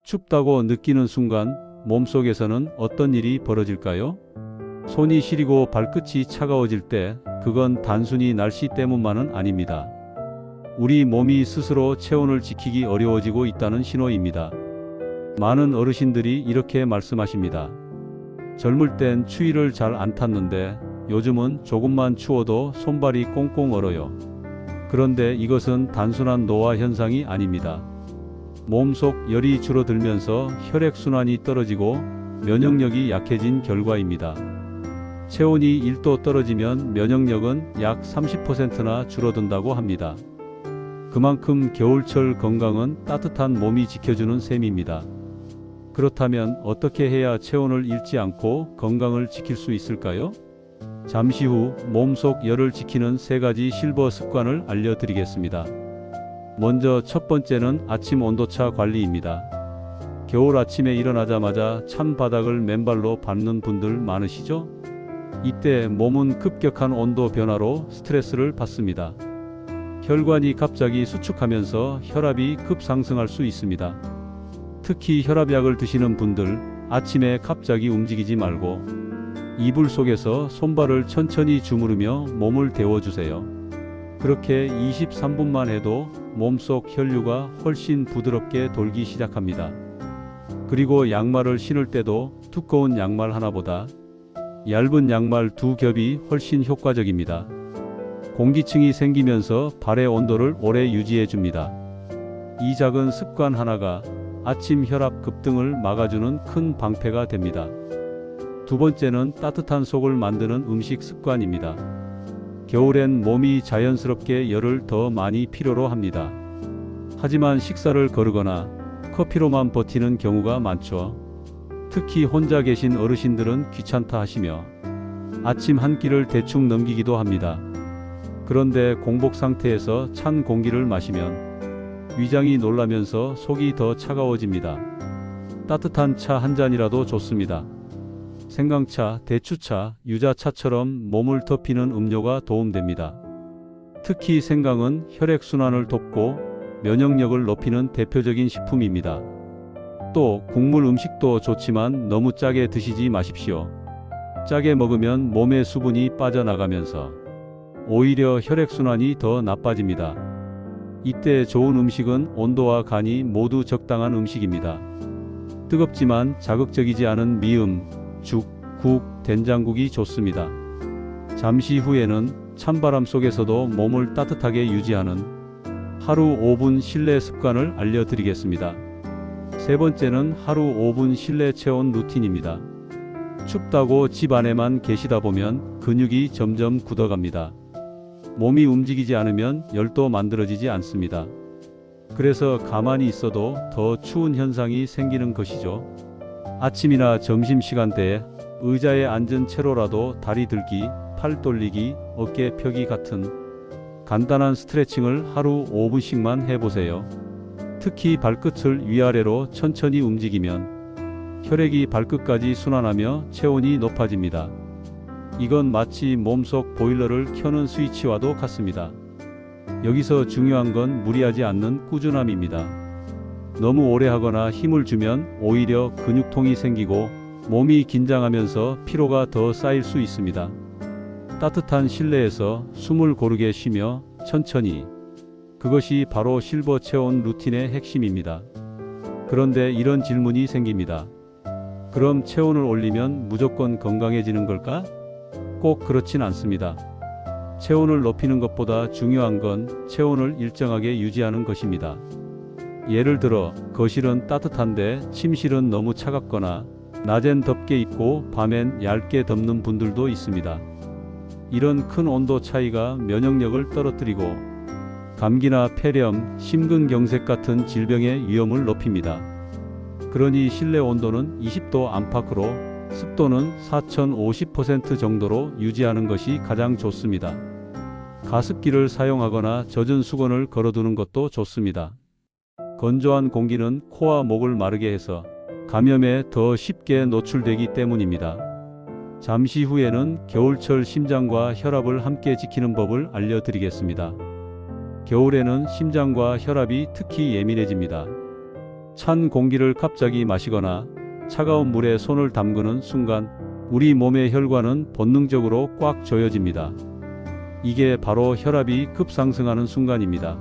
춥다고 느끼는 순간 몸속에서는 어떤 일이 벌어질까요? 손이 시리고 발끝이 차가워질 때 그건 단순히 날씨 때문만은 아닙니다. 우리 몸이 스스로 체온을 지키기 어려워지고 있다는 신호입니다. 많은 어르신들이 이렇게 말씀하십니다. 젊을 땐 추위를 잘 안 탔는데 요즘은 조금만 추워도 손발이 꽁꽁 얼어요. 그런데 이것은 단순한 노화 현상이 아닙니다. 몸속 열이 줄어들면서 혈액순환이 떨어지고 면역력이 약해진 결과입니다. 체온이 1도 떨어지면 면역력은 약 30%나 줄어든다고 합니다. 그만큼 겨울철 건강은 따뜻한 몸이 지켜주는 셈입니다. 그렇다면 어떻게 해야 체온을 잃지 않고 건강을 지킬 수 있을까요? 잠시 후 몸속 열을 지키는 3가지 실버 습관을 알려드리겠습니다. 먼저 첫 번째는 아침 온도차 관리입니다. 겨울 아침에 일어나자마자 찬 바닥을 맨발로 밟는 분들 많으시죠? 이때 몸은 급격한 온도 변화로 스트레스를 받습니다. 혈관이 갑자기 수축하면서 혈압이 급상승할 수 있습니다. 특히 혈압약을 드시는 분들, 아침에 갑자기 움직이지 말고 이불 속에서 손발을 천천히 주무르며 몸을 데워주세요. 그렇게 23분만 해도 몸속 혈류가 훨씬 부드럽게 돌기 시작합니다. 그리고 양말을 신을 때도 두꺼운 양말 하나보다 얇은 양말 2겹이 훨씬 효과적입니다. 공기층이 생기면서 발의 온도를 오래 유지해 줍니다. 이 작은 습관 하나가 아침 혈압 급등을 막아주는 큰 방패가 됩니다. 두 번째는 따뜻한 속을 만드는 음식 습관입니다. 겨울엔 몸이 자연스럽게 열을 더 많이 필요로 합니다. 하지만 식사를 거르거나 커피로만 버티는 경우가 많죠. 특히 혼자 계신 어르신들은 귀찮다 하시며 아침 한 끼를 대충 넘기기도 합니다. 그런데 공복 상태에서 찬 공기를 마시면 위장이 놀라면서 속이 더 차가워집니다. 따뜻한 차 한 잔이라도 좋습니다. 생강차, 대추차, 유자차처럼 몸을 덮이는 음료가 도움됩니다. 특히 생강은 혈액순환을 돕고 면역력을 높이는 대표적인 식품입니다. 또 국물 음식도 좋지만 너무 짜게 드시지 마십시오. 짜게 먹으면 몸의 수분이 빠져나가면서 오히려 혈액순환이 더 나빠집니다. 이때 좋은 음식은 온도와 간이 모두 적당한 음식입니다. 뜨겁지만 자극적이지 않은 미음, 죽, 국, 된장국이 좋습니다. 잠시 후에는 찬바람 속에서도 몸을 따뜻하게 유지하는 하루 5분 실내 습관을 알려드리겠습니다. 세 번째는 하루 5분 실내 체온 루틴입니다. 춥다고 집 안에만 계시다 보면 근육이 점점 굳어갑니다. 몸이 움직이지 않으면 열도 만들어지지 않습니다. 그래서 가만히 있어도 더 추운 현상이 생기는 것이죠. 아침이나 점심시간대에 의자에 앉은 채로라도 다리 들기, 팔 돌리기, 어깨 펴기 같은 간단한 스트레칭을 하루 5분씩만 해보세요. 특히 발끝을 위아래로 천천히 움직이면 혈액이 발끝까지 순환하며 체온이 높아집니다. 이건 마치 몸속 보일러를 켜는 스위치와도 같습니다. 여기서 중요한 건 무리하지 않는 꾸준함입니다. 너무 오래 하거나 힘을 주면 오히려 근육통이 생기고 몸이 긴장하면서 피로가 더 쌓일 수 있습니다. 따뜻한 실내에서 숨을 고르게 쉬며 천천히, 그것이 바로 실버 체온 루틴의 핵심입니다. 그런데 이런 질문이 생깁니다. 그럼 체온을 올리면 무조건 건강해지는 걸까? 꼭 그렇진 않습니다. 체온을 높이는 것보다 중요한 건 체온을 일정하게 유지하는 것입니다. 예를 들어 거실은 따뜻한데 침실은 너무 차갑거나 낮엔 덥게 입고 밤엔 얇게 덮는 분들도 있습니다. 이런 큰 온도 차이가 면역력을 떨어뜨리고 감기나 폐렴, 심근경색 같은 질병의 위험을 높입니다. 그러니 실내 온도는 20도 안팎으로 습도는 4050% 정도로 유지하는 것이 가장 좋습니다. 가습기를 사용하거나 젖은 수건을 걸어두는 것도 좋습니다. 건조한 공기는 코와 목을 마르게 해서 감염에 더 쉽게 노출되기 때문입니다. 잠시 후에는 겨울철 심장과 혈압을 함께 지키는 법을 알려드리겠습니다. 겨울에는 심장과 혈압이 특히 예민해집니다. 찬 공기를 갑자기 마시거나 차가운 물에 손을 담그는 순간 우리 몸의 혈관은 본능적으로 꽉 조여집니다. 이게 바로 혈압이 급상승하는 순간입니다.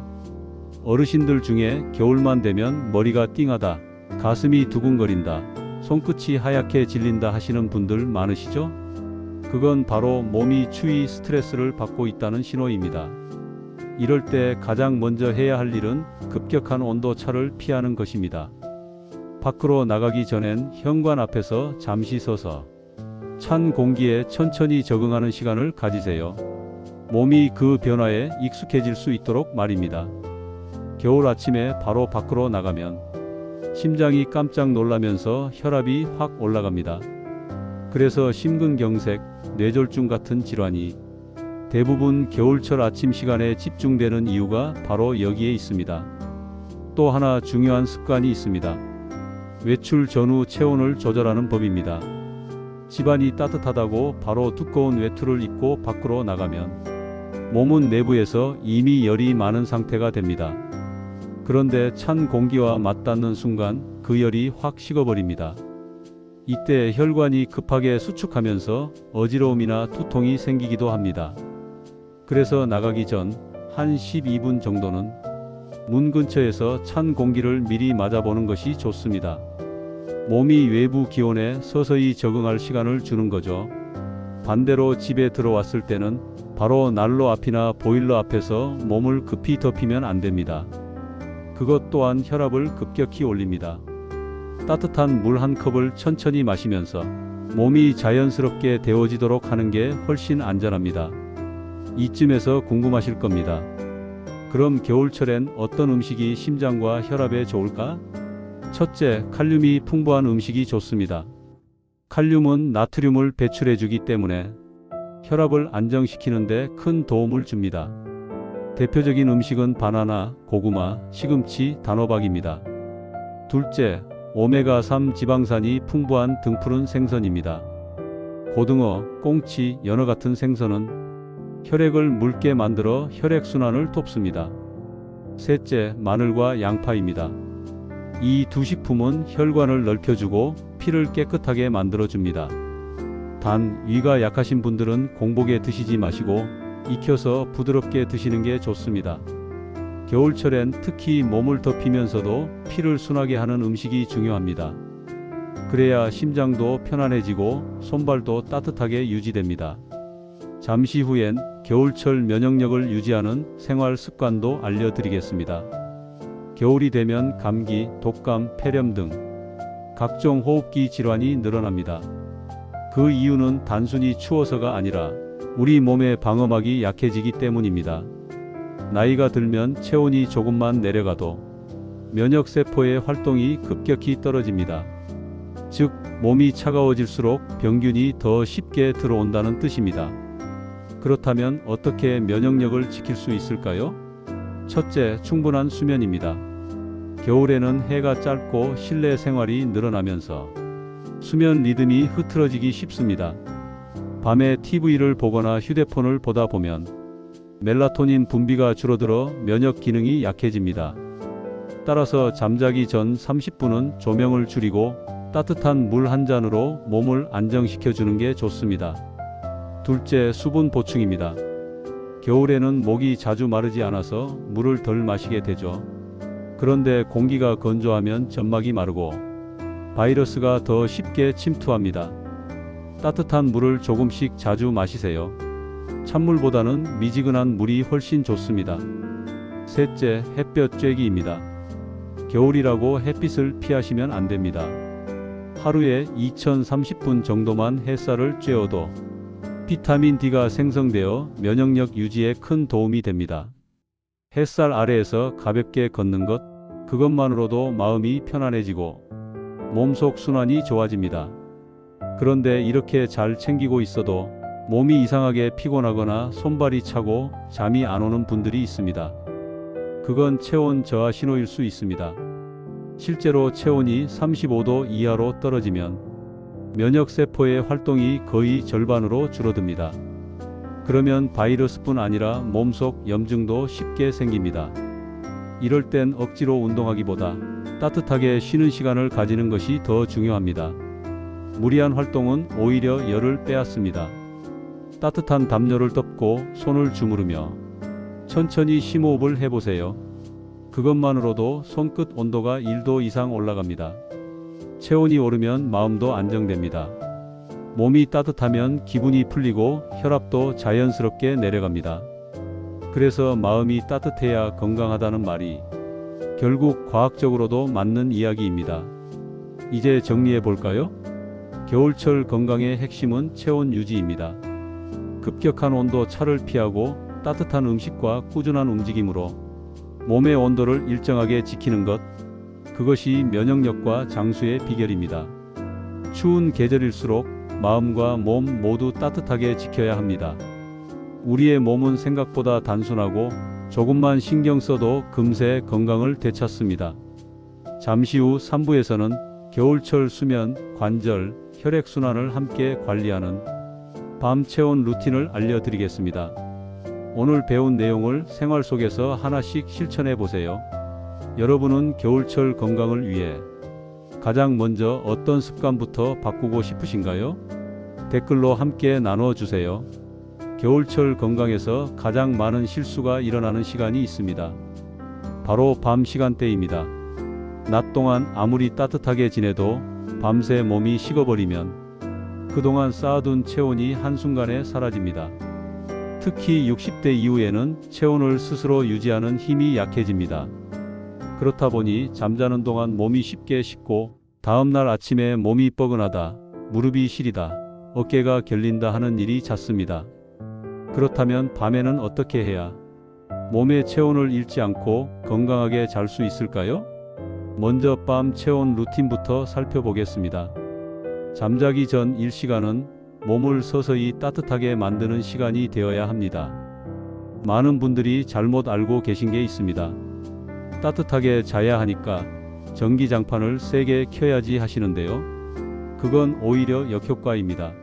어르신들 중에 겨울만 되면 머리가 띵하다, 가슴이 두근거린다, 손끝이 하얗게 질린다 하시는 분들 많으시죠? 그건 바로 몸이 추위 스트레스를 받고 있다는 신호입니다. 이럴 때 가장 먼저 해야 할 일은 급격한 온도 차를 피하는 것입니다. 밖으로 나가기 전엔 현관 앞에서 잠시 서서 찬 공기에 천천히 적응하는 시간을 가지세요. 몸이 그 변화에 익숙해질 수 있도록 말입니다. 겨울 아침에 바로 밖으로 나가면 심장이 깜짝 놀라면서 혈압이 확 올라갑니다. 그래서 심근경색, 뇌졸중 같은 질환이 대부분 겨울철 아침 시간에 집중되는 이유가 바로 여기에 있습니다. 또 하나 중요한 습관이 있습니다. 외출 전후 체온을 조절하는 법입니다. 집안이 따뜻하다고 바로 두꺼운 외투를 입고 밖으로 나가면 몸은 내부에서 이미 열이 많은 상태가 됩니다. 그런데 찬 공기와 맞닿는 순간 그 열이 확 식어버립니다. 이때 혈관이 급하게 수축하면서 어지러움이나 두통이 생기기도 합니다. 그래서 나가기 전 한 12분 정도는 문 근처에서 찬 공기를 미리 맞아보는 것이 좋습니다. 몸이 외부 기온에 서서히 적응할 시간을 주는 거죠. 반대로 집에 들어왔을 때는 바로 난로 앞이나 보일러 앞에서 몸을 급히 덮이면 안 됩니다. 그것 또한 혈압을 급격히 올립니다. 따뜻한 물 한 컵을 천천히 마시면서 몸이 자연스럽게 데워지도록 하는 게 훨씬 안전합니다. 이쯤에서 궁금하실 겁니다. 그럼 겨울철엔 어떤 음식이 심장과 혈압에 좋을까? 첫째, 칼륨이 풍부한 음식이 좋습니다. 칼륨은 나트륨을 배출해주기 때문에 혈압을 안정시키는 데 큰 도움을 줍니다. 대표적인 음식은 바나나, 고구마, 시금치, 단호박입니다. 둘째, 오메가3 지방산이 풍부한 등푸른 생선입니다. 고등어, 꽁치, 연어 같은 생선은 혈액을 묽게 만들어 혈액순환을 돕습니다. 셋째, 마늘과 양파입니다. 이 두 식품은 혈관을 넓혀주고 피를 깨끗하게 만들어줍니다. 단, 위가 약하신 분들은 공복에 드시지 마시고 익혀서 부드럽게 드시는 게 좋습니다. 겨울철엔 특히 몸을 덮이면서도 피를 순하게 하는 음식이 중요합니다. 그래야 심장도 편안해지고 손발도 따뜻하게 유지됩니다. 잠시 후엔 겨울철 면역력을 유지하는 생활 습관도 알려드리겠습니다. 겨울이 되면 감기, 독감, 폐렴 등 각종 호흡기 질환이 늘어납니다. 그 이유는 단순히 추워서가 아니라 우리 몸의 방어막이 약해지기 때문입니다. 나이가 들면 체온이 조금만 내려가도 면역세포의 활동이 급격히 떨어집니다. 즉, 몸이 차가워질수록 병균이 더 쉽게 들어온다는 뜻입니다. 그렇다면 어떻게 면역력을 지킬 수 있을까요? 첫째, 충분한 수면입니다. 겨울에는 해가 짧고 실내 생활이 늘어나면서 수면 리듬이 흐트러지기 쉽습니다. 밤에 TV를 보거나 휴대폰을 보다 보면 멜라토닌 분비가 줄어들어 면역 기능이 약해집니다. 따라서 잠자기 전 30분은 조명을 줄이고 따뜻한 물 한 잔으로 몸을 안정시켜 주는 게 좋습니다. 둘째, 수분 보충입니다. 겨울에는 목이 자주 마르지 않아서 물을 덜 마시게 되죠. 그런데 공기가 건조하면 점막이 마르고 바이러스가 더 쉽게 침투합니다. 따뜻한 물을 조금씩 자주 마시세요. 찬물보다는 미지근한 물이 훨씬 좋습니다. 셋째, 햇볕 쬐기입니다. 겨울이라고 햇빛을 피하시면 안 됩니다. 하루에 2030분 정도만 햇살을 쬐어도 비타민 D가 생성되어 면역력 유지에 큰 도움이 됩니다. 햇살 아래에서 가볍게 걷는 것, 그것만으로도 마음이 편안해지고 몸속 순환이 좋아집니다. 그런데 이렇게 잘 챙기고 있어도 몸이 이상하게 피곤하거나 손발이 차고 잠이 안 오는 분들이 있습니다. 그건 체온 저하 신호일 수 있습니다. 실제로 체온이 35도 이하로 떨어지면 면역세포의 활동이 거의 절반으로 줄어듭니다. 그러면 바이러스뿐 아니라 몸속 염증도 쉽게 생깁니다. 이럴 땐 억지로 운동하기보다 따뜻하게 쉬는 시간을 가지는 것이 더 중요합니다. 무리한 활동은 오히려 열을 빼앗습니다. 따뜻한 담요를 덮고 손을 주무르며 천천히 심호흡을 해보세요. 그것만으로도 손끝 온도가 1도 이상 올라갑니다. 체온이 오르면 마음도 안정됩니다. 몸이 따뜻하면 기분이 풀리고 혈압도 자연스럽게 내려갑니다. 그래서 마음이 따뜻해야 건강하다는 말이 결국 과학적으로도 맞는 이야기입니다. 이제 정리해 볼까요? 겨울철 건강의 핵심은 체온 유지입니다. 급격한 온도 차를 피하고 따뜻한 음식과 꾸준한 움직임으로 몸의 온도를 일정하게 지키는 것, 그것이 면역력과 장수의 비결입니다. 추운 계절일수록 마음과 몸 모두 따뜻하게 지켜야 합니다. 우리의 몸은 생각보다 단순하고 조금만 신경 써도 금세 건강을 되찾습니다. 잠시 후 3부에서는 겨울철 수면, 관절, 혈액순환을 함께 관리하는 밤 체온 루틴을 알려드리겠습니다. 오늘 배운 내용을 생활 속에서 하나씩 실천해 보세요. 여러분은 겨울철 건강을 위해 가장 먼저 어떤 습관부터 바꾸고 싶으신가요? 댓글로 함께 나눠주세요. 겨울철 건강에서 가장 많은 실수가 일어나는 시간이 있습니다. 바로 밤 시간대입니다. 낮 동안 아무리 따뜻하게 지내도 밤새 몸이 식어버리면 그동안 쌓아둔 체온이 한순간에 사라집니다. 특히 60대 이후에는 체온을 스스로 유지하는 힘이 약해집니다. 그렇다 보니 잠자는 동안 몸이 쉽게 식고 다음날 아침에 몸이 뻐근하다, 무릎이 시리다, 어깨가 결린다 하는 일이 잦습니다. 그렇다면 밤에는 어떻게 해야 몸의 체온을 잃지 않고 건강하게 잘 수 있을까요? 먼저 밤 체온 루틴부터 살펴보겠습니다. 잠자기 전 1시간은 몸을 서서히 따뜻하게 만드는 시간이 되어야 합니다. 많은 분들이 잘못 알고 계신 게 있습니다. 따뜻하게 자야 하니까 전기장판을 세게 켜야지 하시는데요. 그건 오히려 역효과입니다.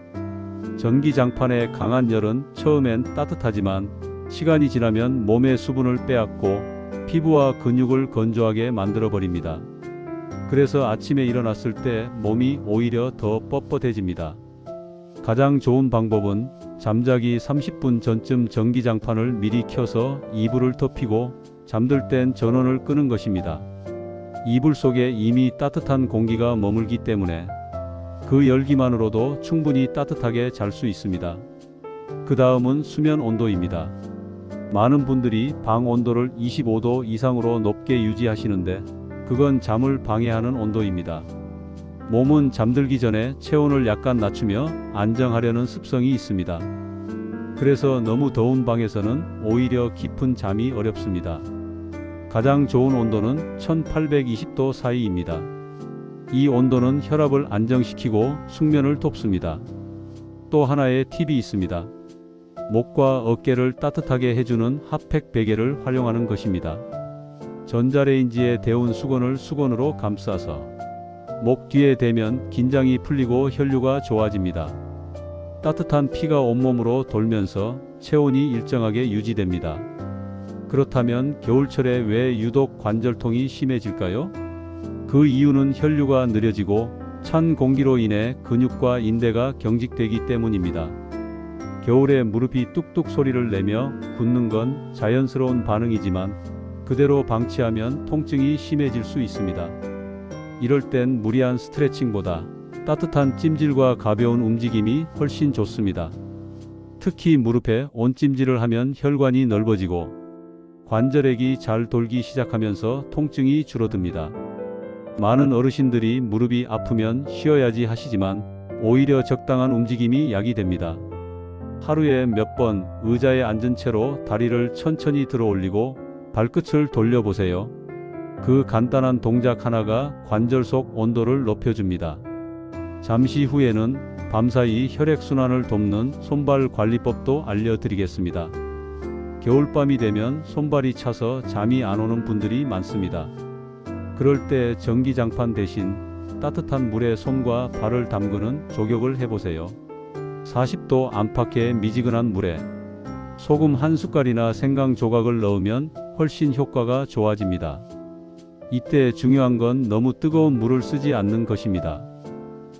전기장판의 강한 열은 처음엔 따뜻하지만 시간이 지나면 몸의 수분을 빼앗고 피부와 근육을 건조하게 만들어 버립니다. 그래서 아침에 일어났을 때 몸이 오히려 더 뻣뻣해집니다. 가장 좋은 방법은 잠자기 30분 전쯤 전기장판을 미리 켜서 이불을 덮이고 잠들 땐 전원을 끄는 것입니다. 이불 속에 이미 따뜻한 공기가 머물기 때문에 그 열기만으로도 충분히 따뜻하게 잘 수 있습니다. 그 다음은 수면 온도입니다. 많은 분들이 방 온도를 25도 이상으로 높게 유지하시는데 그건 잠을 방해하는 온도입니다. 몸은 잠들기 전에 체온을 약간 낮추며 안정하려는 습성이 있습니다. 그래서 너무 더운 방에서는 오히려 깊은 잠이 어렵습니다. 가장 좋은 온도는 1820도 사이입니다. 이 온도는 혈압을 안정시키고 숙면을 돕습니다. 또 하나의 팁이 있습니다. 목과 어깨를 따뜻하게 해주는 핫팩 베개를 활용하는 것입니다. 전자레인지에 데운 수건을 수건으로 감싸서 목 뒤에 대면 긴장이 풀리고 혈류가 좋아집니다. 따뜻한 피가 온몸으로 돌면서 체온이 일정하게 유지됩니다. 그렇다면 겨울철에 왜 유독 관절통이 심해질까요? 그 이유는 혈류가 느려지고 찬 공기로 인해 근육과 인대가 경직되기 때문입니다. 겨울에 무릎이 뚝뚝 소리를 내며 굳는 건 자연스러운 반응이지만 그대로 방치하면 통증이 심해질 수 있습니다. 이럴 땐 무리한 스트레칭보다 따뜻한 찜질과 가벼운 움직임이 훨씬 좋습니다. 특히 무릎에 온찜질을 하면 혈관이 넓어지고 관절액이 잘 돌기 시작하면서 통증이 줄어듭니다. 많은 어르신들이 무릎이 아프면 쉬어야지 하시지만 오히려 적당한 움직임이 약이 됩니다. 하루에 몇 번 의자에 앉은 채로 다리를 천천히 들어 올리고 발끝을 돌려보세요. 그 간단한 동작 하나가 관절 속 온도를 높여줍니다. 잠시 후에는 밤사이 혈액순환을 돕는 손발 관리법도 알려드리겠습니다. 겨울밤이 되면 손발이 차서 잠이 안 오는 분들이 많습니다. 그럴 때 전기장판 대신 따뜻한 물에 손과 발을 담그는 조격을 해보세요. 40도 안팎의 미지근한 물에 소금 한 숟갈이나 생강 조각을 넣으면 훨씬 효과가 좋아집니다. 이때 중요한 건 너무 뜨거운 물을 쓰지 않는 것입니다.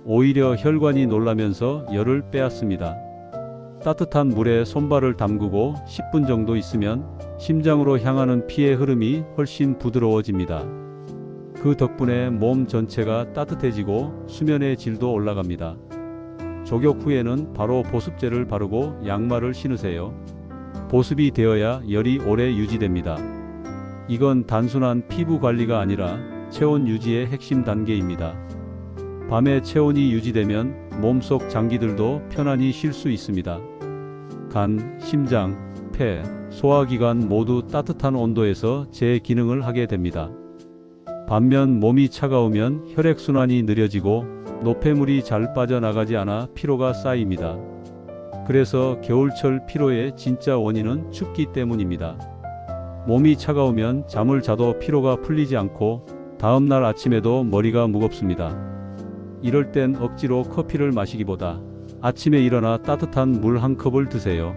오히려 혈관이 놀라면서 열을 빼앗습니다. 따뜻한 물에 손발을 담그고 10분 정도 있으면 심장으로 향하는 피의 흐름이 훨씬 부드러워집니다. 그 덕분에 몸 전체가 따뜻해지고 수면의 질도 올라갑니다. 족욕 후에는 바로 보습제를 바르고 양말을 신으세요. 보습이 되어야 열이 오래 유지됩니다. 이건 단순한 피부 관리가 아니라 체온 유지의 핵심 단계입니다. 밤에 체온이 유지되면 몸속 장기들도 편안히 쉴 수 있습니다. 간, 심장, 폐, 소화기관 모두 따뜻한 온도에서 제 기능을 하게 됩니다. 반면 몸이 차가우면 혈액순환이 느려지고 노폐물이 잘 빠져나가지 않아 피로가 쌓입니다. 그래서 겨울철 피로의 진짜 원인은 춥기 때문입니다. 몸이 차가우면 잠을 자도 피로가 풀리지 않고 다음날 아침에도 머리가 무겁습니다. 이럴 땐 억지로 커피를 마시기보다 아침에 일어나 따뜻한 물 한 컵을 드세요.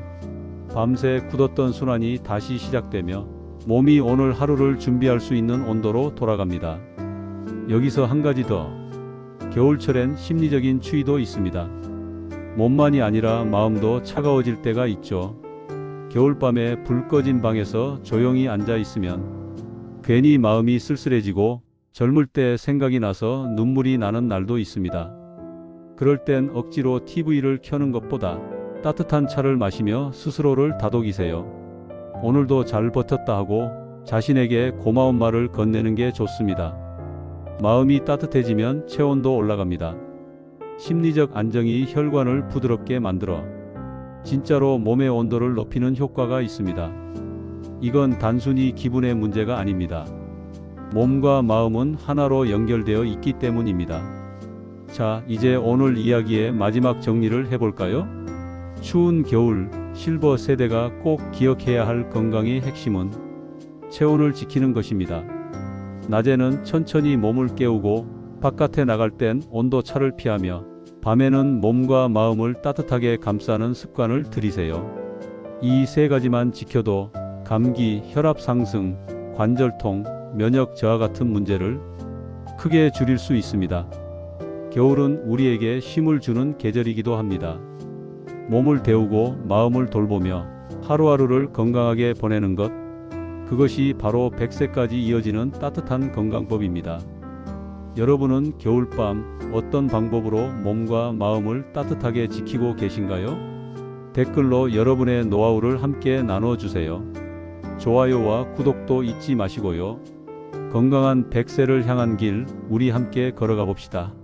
밤새 굳었던 순환이 다시 시작되며 몸이 오늘 하루를 준비할 수 있는 온도로 돌아갑니다. 여기서 한 가지 더. 겨울철엔 심리적인 추위도 있습니다. 몸만이 아니라 마음도 차가워질 때가 있죠. 겨울밤에 불 꺼진 방에서 조용히 앉아 있으면 괜히 마음이 쓸쓸해지고 젊을 때 생각이 나서 눈물이 나는 날도 있습니다. 그럴 땐 억지로 TV를 켜는 것보다 따뜻한 차를 마시며 스스로를 다독이세요. 오늘도 잘 버텼다 하고 자신에게 고마운 말을 건네는 게 좋습니다. 마음이 따뜻해지면 체온도 올라갑니다. 심리적 안정이 혈관을 부드럽게 만들어 진짜로 몸의 온도를 높이는 효과가 있습니다. 이건 단순히 기분의 문제가 아닙니다. 몸과 마음은 하나로 연결되어 있기 때문입니다. 자, 이제 오늘 이야기의 마지막 정리를 해볼까요? 추운 겨울, 실버 세대가 꼭 기억해야 할 건강의 핵심은 체온을 지키는 것입니다. 낮에는 천천히 몸을 깨우고 바깥에 나갈 땐 온도차를 피하며 밤에는 몸과 마음을 따뜻하게 감싸는 습관을 들이세요. 이 세 가지만 지켜도 감기, 혈압 상승, 관절통, 면역 저하 같은 문제를 크게 줄일 수 있습니다. 겨울은 우리에게 쉼을 주는 계절이기도 합니다. 몸을 데우고 마음을 돌보며 하루하루를 건강하게 보내는 것, 그것이 바로 100세까지 이어지는 따뜻한 건강법입니다. 여러분은 겨울밤 어떤 방법으로 몸과 마음을 따뜻하게 지키고 계신가요? 댓글로 여러분의 노하우를 함께 나눠주세요. 좋아요와 구독도 잊지 마시고요. 건강한 100세를 향한 길, 우리 함께 걸어가 봅시다.